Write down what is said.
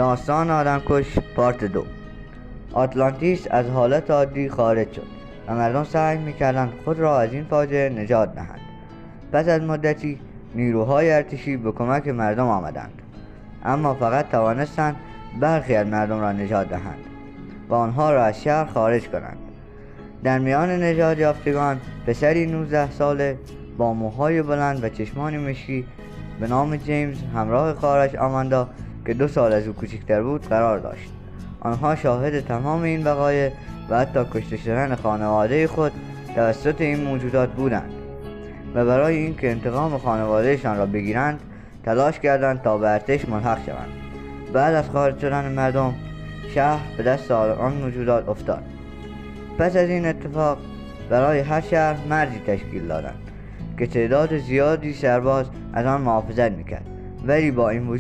داستان آدمکش پارت 2. آتلانتیس از حالت عادی خارج شد و مردم سعی میکردند خود را از این فاجعه نجات دهند. پس از مدتی نیروهای ارتشی به کمک مردم آمدند، اما فقط توانستند برخی از مردم را نجات دهند و آنها را از شهر خارج کنند. در میان نجات یافتگان پسری 19 ساله با موهای بلند و چشمانی مشکی به نام جیمز همراه خواهرش آماندا که 2 سال از او کوچکتر بود قرار داشت. آنها شاهد تمام این وقایع و حتی کشته شدن خانواده خود توسط این موجودات بودند و برای اینکه انتقام خانوادهشان را بگیرند تلاش کردند تا به ارتش ملحق شوند. بعد از خارج شدن مردم، شهر به دست آن موجودات افتاد. پس از این اتفاق برای هر شهر مرزی تشکیل دادند که تعداد زیادی سرباز از آن محافظت میکرد، ولی با این وجود